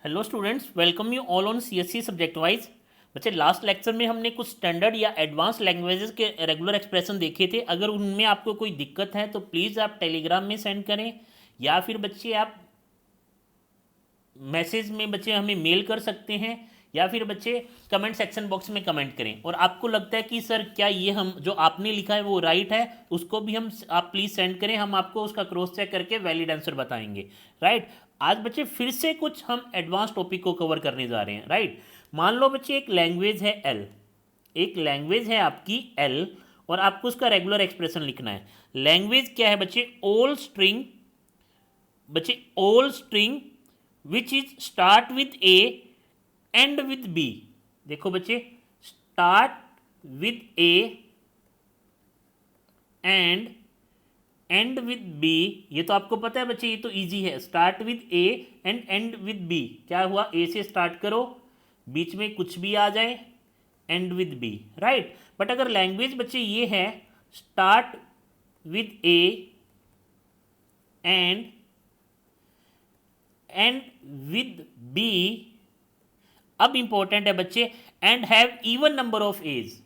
Hello students, welcome you all on CSC subject wise. बच्चे, last lecture में हमने कुछ स्टैंडर्ड या एडवांस लैंग्वेजेस के रेगुलर एक्सप्रेशन देखे थे। अगर उनमें आपको कोई दिक्कत है तो प्लीज़ आप टेलीग्राम में सेंड करें, या फिर बच्चे आप मैसेज में बच्चे हमें मेल कर सकते हैं, या फिर बच्चे कमेंट सेक्शन बॉक्स में कमेंट करें। और आपको लगता है कि सर क्या ये हम जो आपने लिखा है वो राइट है, उसको भी हम आप प्लीज़ सेंड करें, हम आपको उसका क्रॉस चेक करके वैलिड आंसर बताएंगे। राइट। आज बच्चे फिर से कुछ हम एडवांस टॉपिक को कवर करने जा रहे हैं। राइट। मान लो बच्चे एक लैंग्वेज है एल, एक लैंग्वेज है आपकी एल, और आपको उसका रेगुलर एक्सप्रेशन लिखना है। लैंग्वेज क्या है बच्चे? ओल स्ट्रिंग, बच्चे all string which is start with A end with B. देखो बच्चे, start with A and end with B. ये तो आपको पता है बच्चे, ये तो इजी है। Start with A end with B. क्या हुआ? ए से स्टार्ट करो, बीच में कुछ भी आ जाए, end with B. Right. But अगर लैंग्वेज बच्चे ये है start with A end with B, अब इंपॉर्टेंट है बच्चे, end have even number of A's.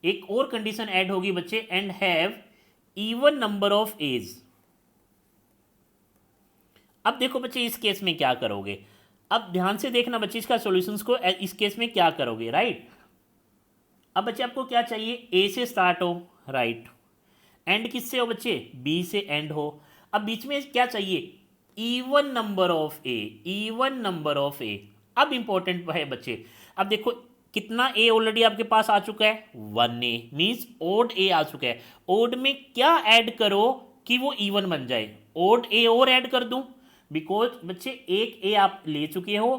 एक और कंडीशन ऐड होगी बच्चे, end have even number of A's. अब देखो बच्चे, इस केस में क्या करोगे? अब ध्यान से देखना बच्चे इसका सॉल्यूशंस को। इस केस में क्या करोगे? राइट। अब बच्चे आपको क्या चाहिए? ए से स्टार्ट हो, राइट। एंड किससे हो बच्चे? बी से एंड हो। अब बीच में क्या चाहिए? Even number of A, even number of A. अब इंपॉर्टेंट है बच्चे, अब देखो कितना ए ऑलरेडी आपके पास आ चुका है? 1 ए, मीन्स ओड ए आ चुका है। ओड में क्या ऐड करो कि वो इवन बन जाए? ओड ए और ऐड कर दूं, बिकॉज बच्चे एक ए आप ले चुके हो।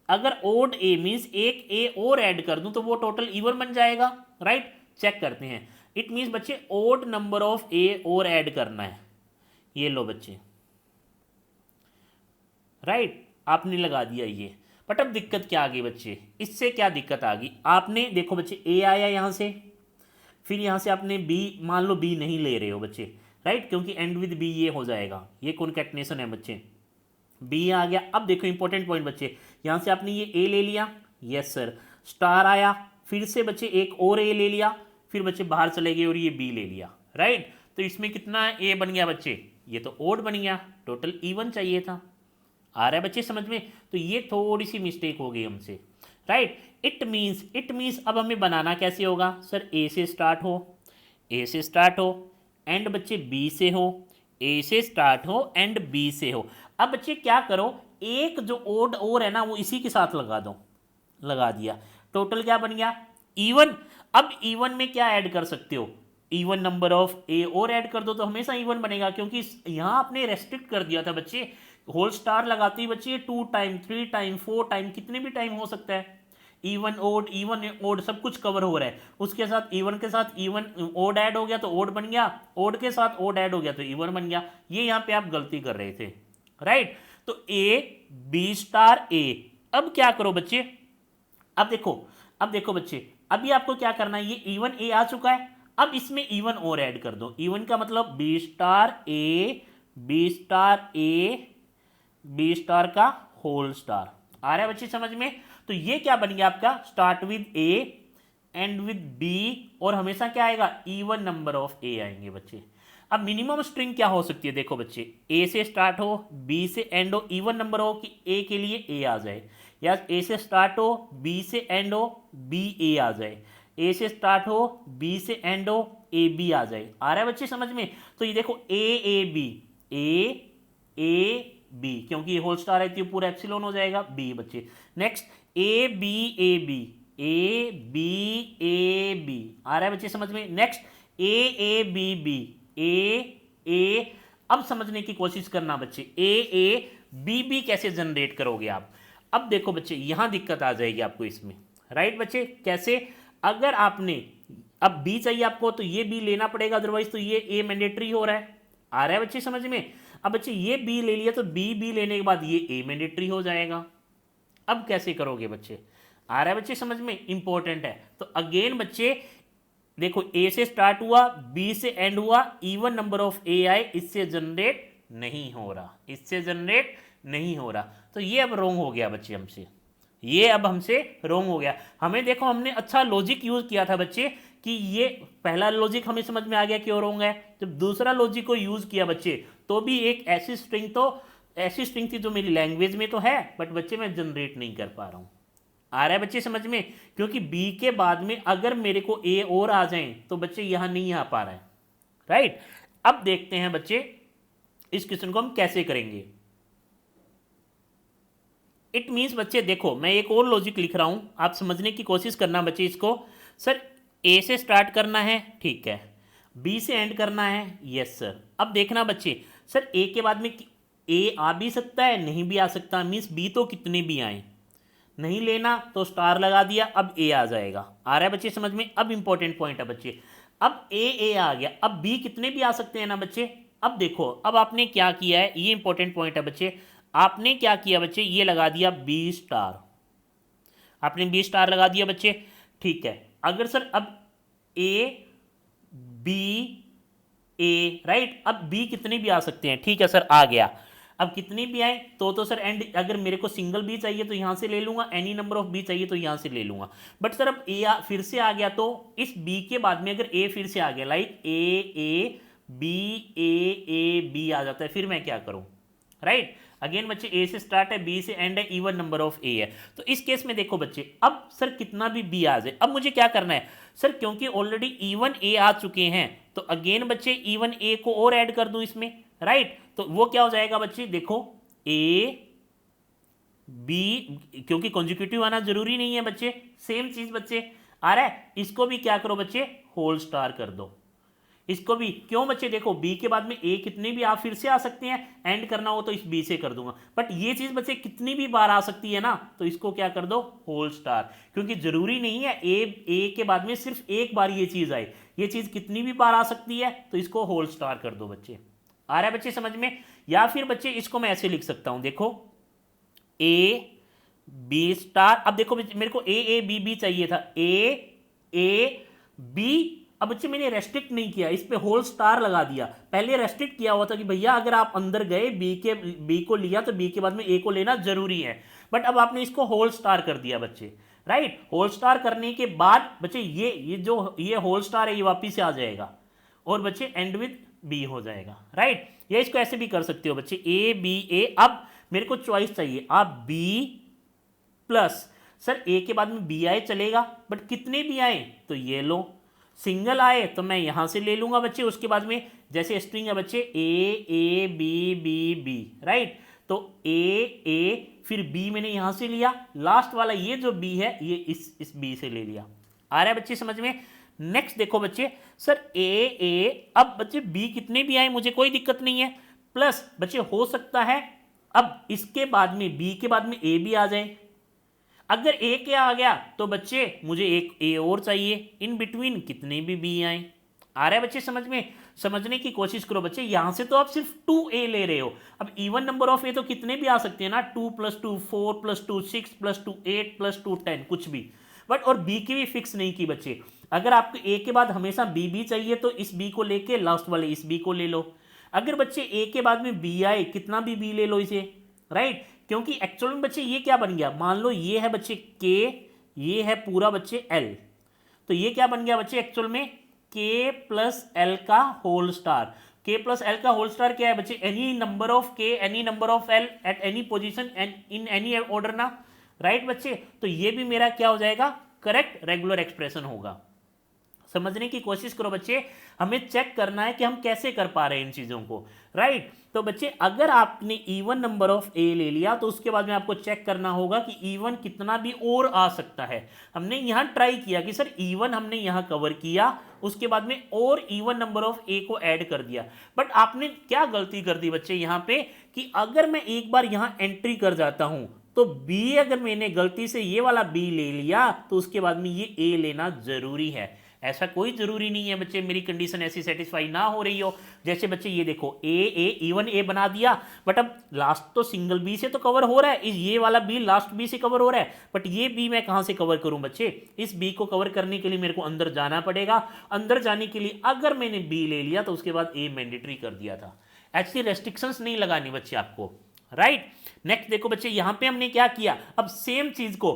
अगर ओड ए मीन्स एक ए और ऐड कर दूं तो वो टोटल इवन बन जाएगा। राइट। चेक करते हैं। इट मीन्स बच्चे ओड नंबर ऑफ ए और ऐड करना है। ये लो बच्चे, राइट, आपने लगा दिया ये। बट अब दिक्कत क्या आ गई बच्चे? इससे क्या दिक्कत आ गई? आपने देखो बच्चे, ए आया यहाँ से, फिर यहाँ से आपने बी, मान लो बी नहीं ले रहे हो बच्चे, राइट, क्योंकि एंड विद बी ये हो जाएगा, ये कॉन्कैटिनेशन है बच्चे। बी आ गया। अब देखो इंपॉर्टेंट पॉइंट बच्चे, यहाँ से आपने ये ए ले लिया, यस सर। स्टार आया, फिर से बच्चे एक और ए ले लिया, फिर बच्चे बाहर चले गए और ये बी ले लिया। राइट। तो इसमें कितना ए बन गया बच्चे? ये तो ओड बन गया, टोटल इवन चाहिए था। आ रहा है बच्चे समझ में? तो ये थोड़ी सी मिस्टेक हो गई हमसे। राइट। इट मीन्स अब हमें बनाना कैसे होगा? सर ए से स्टार्ट हो, ए से स्टार्ट हो, एंड बच्चे बी से हो, ए से स्टार्ट हो एंड बी से हो। अब बच्चे क्या करो, एक जो ओड और है ना वो इसी के साथ लगा दो, लगा दिया। टोटल क्या बन गया? इवन। अब इवन में क्या ऐड कर सकते हो? इवन नंबर ऑफ ए और ऐड कर दो तो हमेशा इवन बनेगा, क्योंकि यहां आपने रेस्ट्रिक्ट कर दिया था बच्चे। होल स्टार लगाते ही बच्चे 2 टाइम 3 टाइम 4 टाइम कितने भी टाइम हो सकता है। इवन ओड सब कुछ कवर हो रहा है। उसके साथ इवन के साथ इवन ओड ऐड हो गया तो ओड बन गया, ओड के साथ ओड ऐड हो गया तो इवन बन गया। ये यहाँ पे आप गलती कर रहे थे। राइट। तो ए बी स्टार ए। अब क्या करो बच्चे? अब देखो बच्चे, अभी आपको क्या करना है? ये इवन ए आ चुका है, अब इसमें इवन और ऐड कर दो। इवन का मतलब बी स्टार ए, बी स्टार ए, बी स्टार का होल स्टार। आ रहा है बच्चे समझ में? तो ये क्या बन गया आपका? Start with A end with B, और हमेशा क्या आएगा? इवन नंबर ऑफ ए आएंगे बच्चे। अब मिनिमम स्ट्रिंग क्या हो सकती है? देखो बच्चे, ए से स्टार्ट हो, बी से एंड हो, इवन नंबर हो कि ए के लिए ए आ जाए, या ए से स्टार्ट हो, बी से एंड हो, बी ए आ जाए, ए से स्टार्ट हो, बी से एंड हो, ए बी आ जाए। आ रहा है बच्चे समझ में? तो ये देखो ए बी, ए बी, क्योंकि ये होल स्टार रहती है पूरा एप्सिलॉन हो जाएगा बी बच्चे। Next A B A B, A B A B. आ रहा है बच्चे समझ में? Next A B B, A. अब समझने की कोशिश करना बच्चे, ए बी बी कैसे जनरेट करोगे आप? अब देखो बच्चे, यहां दिक्कत आ जाएगी आपको इसमें। राइट बच्चे, कैसे? अगर आपने अब बी चाहिए आपको तो ये बी लेना पड़ेगा, अदरवाइज तो ये ए मैंडेटरी हो रहा है। आ रहा है बच्चे समझ में? अब बच्चे ये बी ले लिया तो बी लेने के बाद ये ए मैंडेटरी हो जाएगा। अब कैसे करोगे बच्चे? आ रहा है बच्चे समझ में? इंपॉर्टेंट है। तो अगेन बच्चे देखो, ए से स्टार्ट हुआ, बी से एंड हुआ, इवन नंबर ऑफ ए आए, इससे जनरेट नहीं हो रहा, इससे जनरेट नहीं हो रहा। तो ये अब रोंग हो गया बच्चे हमसे, ये अब हमसे रोंग हो गया। हमें देखो हमने अच्छा लॉजिक यूज किया था बच्चे कि ये पहला लॉजिक हमें समझ में आ गया क्यों रोंग है। जब दूसरा लॉजिक को यूज किया बच्चे तो भी एक ऐसी स्ट्रिंग थी जो मेरी लैंग्वेज में तो है बट बच्चे मैं जनरेट नहीं कर पा रहा हूँ। आ रहा है बच्चे समझ में, क्योंकि बी के बाद में अगर मेरे को ए और आ जाए तो बच्चे यहां नहीं आ पा रहा है, राइट। अब देखते हैं बच्चे इस क्वेश्चन को हम कैसे करेंगे। इट मीन्स बच्चे देखो मैं एक और लॉजिक लिख रहा हूं, आप समझने की कोशिश करना बच्चे इसको। सर ए से स्टार्ट करना है, ठीक है, बी से एंड करना है, यस सर। अब देखना बच्चे सर ए के बाद में ए आ भी सकता है नहीं भी आ सकता, मीन्स बी तो कितने भी आए, नहीं लेना तो स्टार लगा दिया, अब ए आ जाएगा। आ रहा है बच्चे समझ में। अब इंपॉर्टेंट पॉइंट है बच्चे, अब ए आ गया, अब बी कितने भी आ सकते हैं ना बच्चे। अब देखो अब आपने क्या किया है, ये इंपॉर्टेंट पॉइंट है बच्चे, आपने क्या किया बच्चे, ये लगा दिया बी स्टार, आपने बी स्टार लगा दिया बच्चे, ठीक है। अगर सर अब ए बी ए, राइट, अब बी कितने भी आ सकते हैं, ठीक है सर आ गया। अब कितनी भी आए तो सर एंड, अगर मेरे को सिंगल बी चाहिए तो यहां से ले लूंगा, एनी नंबर ऑफ बी चाहिए तो यहां से ले लूंगा। बट सर अब ए फिर से आ गया तो इस बी के बाद में अगर ए फिर से आ गया, लाइक ए बी आ जाता है, फिर मैं क्या करूं, राइट। अगेन बच्चे ए से स्टार्ट है, बी से एंड है, इवन नंबर ऑफ ए है। तो इस केस में देखो बच्चे अब सर कितना भी बी आ जाए, अब मुझे क्या करना है सर, क्योंकि ऑलरेडी इवन ए आ चुके हैं तो अगेन बच्चे इवन ए को और ऐड कर दूं इसमें, राइट। तो वो क्या हो जाएगा बच्चे, देखो ए बी, क्योंकि कॉन्जिक्यूटिव आना जरूरी नहीं है बच्चे, सेम चीज बच्चे आ रहा है। इसको भी क्या करो बच्चे, होल स्टार कर दो, इसको भी। क्यों बच्चे, देखो बी के बाद में ए कितने भी आप फिर से आ सकते हैं, एंड करना हो तो इस बी से कर दूंगा, बट ये चीज बच्चे कितनी भी बार आ सकती है ना, तो इसको क्या कर दो, होल स्टार, क्योंकि जरूरी नहीं है ए के बाद में सिर्फ एक बार ये चीज आए, ये चीज कितनी भी बार आ सकती है, तो इसको होल स्टार कर दो बच्चे। आ रहा है बच्चे समझ में। या फिर बच्चे इसको मैं ऐसे लिख सकता हूं, देखो ए बी स्टार, अब देखो मेरे को ए बी चाहिए था, ए बी, अब बच्चे मैंने रेस्ट्रिक्ट नहीं किया, इस पे होल स्टार लगा दिया। पहले रेस्ट्रिक्ट किया हुआ था कि भैया अगर आप अंदर गए बी को लिया तो बी के बाद में ए को लेना जरूरी है, बट अब आपने इसको होल स्टार कर दिया बच्चे, राइट। होल स्टार करने के बाद बच्चे ये होल स्टार है ये वापिस से आ जाएगा और बच्चे एंड विद बी हो जाएगा, राइट। या इसको ऐसे भी कर सकते हो बच्चे, ए बी ए। अब मेरे को चॉइस चाहिए, आप बी प्लस, सर ए के बाद में बी आए चलेगा बट कितने भी आए तो ये लो, सिंगल आए तो मैं यहां से ले लूंगा बच्चे। उसके बाद में जैसे स्ट्रिंग है बच्चे ए बी, राइट। तो ए फिर बी मैंने यहां से लिया, लास्ट वाला ये जो बी है ये इस बी से ले लिया। आ रहा है बच्चे समझ में। नेक्स्ट देखो बच्चे, सर ए, अब बच्चे बी कितने भी आए मुझे कोई दिक्कत नहीं है, प्लस बच्चे हो सकता है अब इसके बाद में बी के बाद में ए भी आ जाए। अगर ए के आ गया तो बच्चे मुझे एक ए और चाहिए, इन बिटवीन कितने भी बी आए। आ रहा है बच्चे समझ में। समझने की कोशिश करो बच्चे, यहां से तो आप सिर्फ 2a ले रहे हो, अब इवन नंबर ऑफ ए तो कितने भी आ सकते हैं ना, 2 + 2 4 + 2 6 + 2 8 + 2 10 कुछ भी, बट और बी की भी फिक्स नहीं की बच्चे। अगर आपको ए के बाद हमेशा बी चाहिए तो इस बी को लेके लास्ट वाले इस बी को ले लो। अगर बच्चे ए के बाद में बी आए कितना भी बी ले लो इसे, राइट। क्योंकि एक्चुअल में बच्चे ये क्या बन गया, मान लो ये है बच्चे के, ये है पूरा बच्चे एल, तो ये क्या बन गया बच्चे एक्चुअल में के प्लस एल का होल स्टार। के प्लस एल का होल स्टार क्या है बच्चे, एनी नंबर ऑफ के any number of L at any position and in any order ना, राइट बच्चे। तो ये भी मेरा क्या हो जाएगा, करेक्ट रेगुलर एक्सप्रेशन होगा। समझने की कोशिश करो बच्चे, हमें चेक करना है कि हम कैसे कर पा रहे हैं इन चीजों को, राइट। तो बच्चे अगर आपने इवन नंबर ऑफ ए ले लिया तो उसके बाद में आपको चेक करना होगा कि इवन कितना भी और आ सकता है। हमने यहां ट्राई किया कि सर इवन हमने यहां कवर किया, उसके बाद में और इवन नंबर ऑफ ए को ऐड कर दिया, बट आपने क्या गलती कर दी बच्चे यहां पे कि अगर मैं एक बार यहां एंट्री कर जाता हूं तो बी, अगर मैंने गलती से ये वाला बी ले लिया तो उसके बाद में ये ए लेना जरूरी है। ऐसा कोई जरूरी नहीं है बच्चे मेरी कंडीशन ऐसी सेटिस्फाई ना हो रही हो। जैसे बच्चे ये देखो इवन ए बना दिया, बट अब लास्ट तो सिंगल बी से तो कवर हो रहा है, ये वाला बी लास्ट बी से कवर हो रहा है, बट ये बी मैं कहां से कवर करूं बच्चे, इस बी को कवर करने के लिए मेरे को अंदर जाना पड़ेगा। अंदर जाने के लिए अगर मैंने बी ले लिया तो उसके बाद ए मैंडेटरी कर दिया था। ऐसी रेस्ट्रिक्शंस नहीं लगानी बच्चे आपको, राइट। नेक्स्ट देखो बच्चे यहाँ पे हमने क्या किया, अब सेम चीज को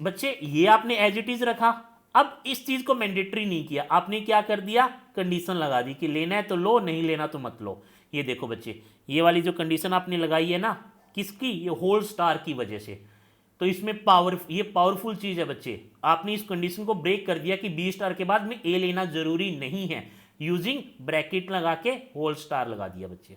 बच्चे ये आपने एज इट इज रखा, अब इस चीज को मैंडेटरी नहीं किया, आपने क्या कर दिया, कंडीशन लगा दी कि लेना है तो लो, नहीं लेना तो मत लो। ये देखो बच्चे ये वाली जो कंडीशन आपने लगाई है ना, किसकी, ये होल स्टार की वजह से, तो इसमें ये पावरफुल चीज है बच्चे, आपने इस कंडीशन को ब्रेक कर दिया कि बी स्टार के बाद में ए लेना जरूरी नहीं है, यूजिंग ब्रैकेट लगा के होल स्टार लगा दिया बच्चे।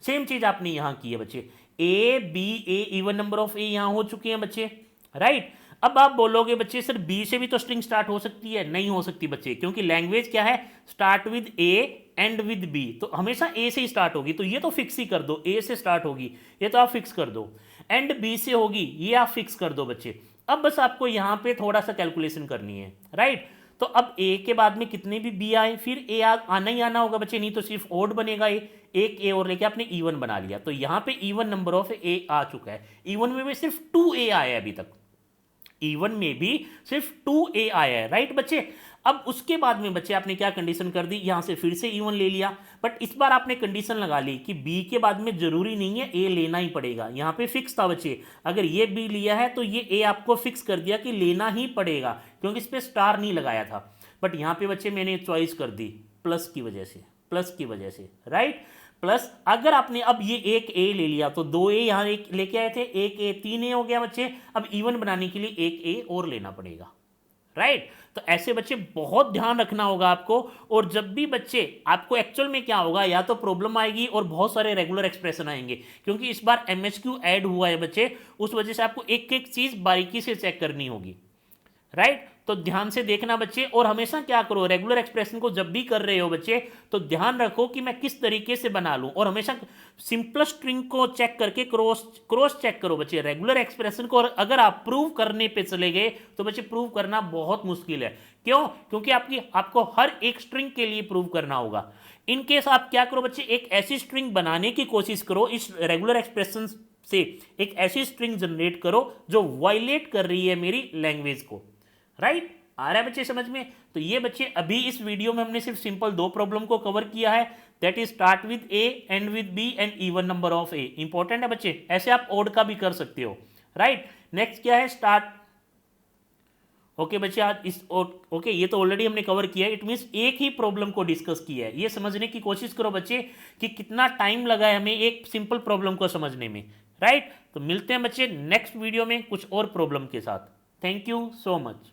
सेम चीज आपने यहां की है बच्चे, A B A even number of A यहां हो चुके हैं बच्चे, राइट। अब आप बोलोगे बच्चे सर बी से भी तो स्ट्रिंग स्टार्ट हो सकती है, नहीं हो सकती बच्चे, क्योंकि लैंग्वेज क्या है, start with A end with B, तो हमेशा ए से ही स्टार्ट होगी, तो ये तो फिक्स ही कर दो, ए से स्टार्ट होगी, ये तो आप फिक्स कर दो, एंड बी से होगी, ये आप फिक्स कर दो बच्चे। अब बस आपको यहां पे थोड़ा सा कैलकुलेशन करनी है, राइट। तो अब ए के बाद में कितने भी बी आए, फिर ए आना ही आना होगा बच्चे, नहीं तो सिर्फ ओड बनेगा, एक ए और लेके आपने इवन बना लिया, तो यहां पे इवन नंबर ऑफ ए आ चुका है, इवन में भी सिर्फ 2a आया है अभी तक, इवन में भी सिर्फ 2a आया है, राइट बच्चे। अब उसके बाद में बच्चे आपने क्या कंडीशन कर दी, यहां से फिर से इवन ले लिया, बट इस बार आपने कंडीशन लगा ली कि बी के बाद में जरूरी नहीं है ए लेना ही पड़ेगा, यहां पे फिक्स था बच्चे, अगर ये बी लिया है तो ये ए आपको फिक्स कर दिया कि लेना ही पड़ेगा, क्योंकि इस पर स्टार नहीं लगाया था, बट यहां पे बच्चे मैंने चॉइस कर दी प्लस की वजह से, प्लस की वजह से, राइट। प्लस अगर आपने अब ये एक ए ले लिया तो 2a यहां एक लेके आए थे, एक ए 3a हो गया बच्चे, अब इवन बनाने के लिए एक ए और लेना पड़ेगा, राइट। तो ऐसे बच्चे बहुत ध्यान रखना होगा आपको, और जब भी बच्चे आपको एक्चुअल में क्या होगा, या तो प्रॉब्लम आएगी और बहुत सारे रेगुलर एक्सप्रेशन आएंगे, क्योंकि इस बार MHQ ऐड हुआ है बच्चे, उस वजह से आपको एक एक चीज बारीकी से चेक करनी होगी, राइट। तो ध्यान से देखना बच्चे, और हमेशा क्या करो, रेगुलर एक्सप्रेशन को जब भी कर रहे हो बच्चे तो ध्यान रखो कि मैं किस तरीके से बना लूं, और हमेशा सिंपल स्ट्रिंग को चेक करके क्रॉस चेक करो बच्चे रेगुलर एक्सप्रेशन को, और अगर आप प्रूव करने पे चले गए तो बच्चे प्रूव करना बहुत मुश्किल है, क्यों, क्योंकि आपको हर एक स्ट्रिंग के लिए प्रूव करना होगा। इन केस आप क्या करो बच्चे, एक ऐसी स्ट्रिंग बनाने की कोशिश करो, इस रेगुलर एक्सप्रेशन से एक ऐसी स्ट्रिंग जनरेट करो जो वायलेट कर रही है मेरी लैंग्वेज को, राइट। आ रहा है बच्चे समझ में। तो ये बच्चे अभी इस वीडियो में हमने सिर्फ सिंपल 2 प्रॉब्लम को कवर किया है, that is start with A end with B and even number of A, important है बच्चे, ऐसे आप ओड का भी कर सकते हो, राइट। नेक्स्ट क्या है, स्टार्ट, ओके बच्चे आज इस ओके ये तो ऑलरेडी हमने कवर किया है, इट मींस एक ही प्रॉब्लम को डिस्कस किया है, ये समझने की कोशिश करो बच्चे कि कितना टाइम लगा है हमें एक सिंपल प्रॉब्लम को समझने में, राइट। तो मिलते हैं बच्चे नेक्स्ट वीडियो में कुछ और प्रॉब्लम के साथ। Thank you so much.